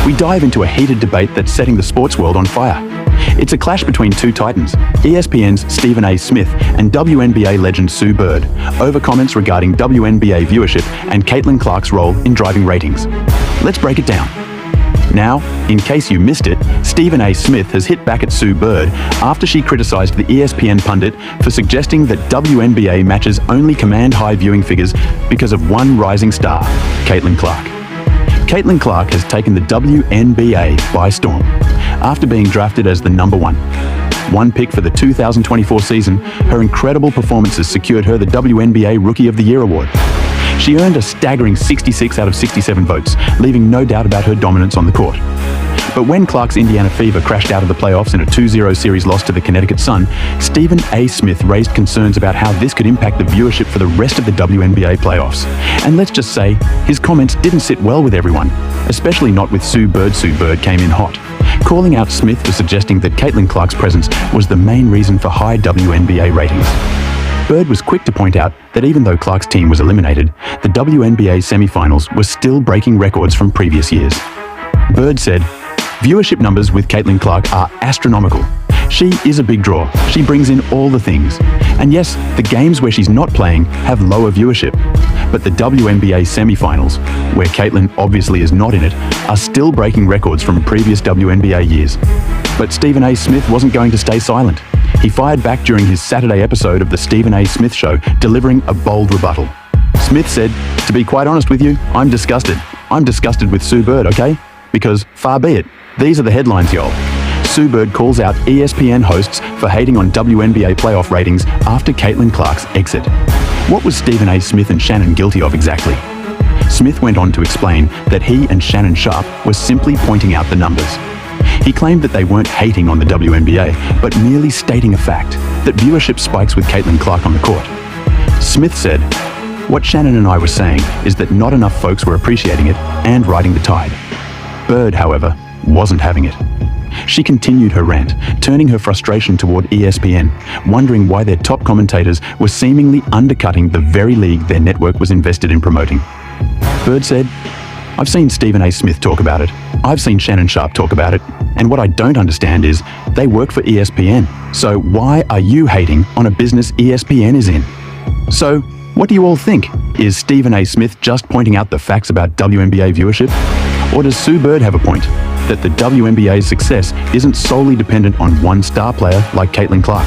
we dive into a heated debate that's setting the sports world on fire. It's a clash between two titans, ESPN's Stephen A. Smith and WNBA legend Sue Bird, over comments regarding WNBA viewership and Caitlin Clark's role in driving ratings. Let's break it down. Now, in case you missed it, Stephen A. Smith has hit back at Sue Bird after she criticized the ESPN Pundit for suggesting that WNBA matches only command high viewing figures because of one rising star, Caitlin Clark. Caitlin Clark has taken the WNBA by storm after being drafted as the number one pick for the 2024 season. Her incredible performances secured her the WNBA Rookie of the Year award. She earned a staggering 66 out of 67 votes, leaving no doubt about her dominance on the court. But when Clark's Indiana Fever crashed out of the playoffs in a 2-0 series loss to the ConnecticutSun, Stephen A. Smith raised concerns about how this could impact the viewership for the rest of the WNBA playoffs. And let's just say, his comments didn't sit well with everyone, especially not with Sue Bird. Sue Bird came in hot, calling out Smith for suggesting that Caitlin Clark's presence was the main reason for high WNBA ratings. Bird was quick to point out that even though Clark's team was eliminated, the WNBA semifinals were still breaking records from previous years. Bird said, "Viewership numbers with Caitlin Clark are astronomical. She is a big draw. She brings in all the things. And yes, the games where she's not playing have lower viewership. But the WNBA semifinals, where Caitlin obviously is not in it, are still breaking records from previous WNBA years." But Stephen A. Smith wasn't going to stay silent. He fired back during his Saturday episode of The Stephen A. Smith Show, delivering a bold rebuttal. Smith said, "To be quite honest with you, I'm disgusted. I'm disgusted with Sue Bird, okay? Because far be it. These are the headlines, y'all." Sue Bird calls out ESPN hosts for hating on WNBA playoff ratings after Caitlin Clark's exit. What was Stephen A. Smith and Shannon guilty of exactly? Smith went on to explain that he and Shannon Sharpe were simply pointing out the numbers. He claimed that they weren't hating on the WNBA, but merely stating a fact, that viewership spikes with Caitlin Clark on the court. Smith said, "What Shannon and I were saying is that not enough folks were appreciating it and riding the tide." Bird, however, wasn't having it. She continued her rant, turning her frustration toward ESPN, wondering why their top commentators were seemingly undercutting the very league their network was invested in promoting. Bird said, "I've seen Stephen A. Smith talk about it. I've seen Shannon Sharpe talk about it. And what I don't understand is they work for ESPN. So why are you hating on a business ESPN is in?" So, what do you all think? Is Stephen A. Smith just pointing out the facts about WNBA viewership? Or does Sue Bird have a point, that the WNBA's success isn't solely dependent on one star player like Caitlin Clark?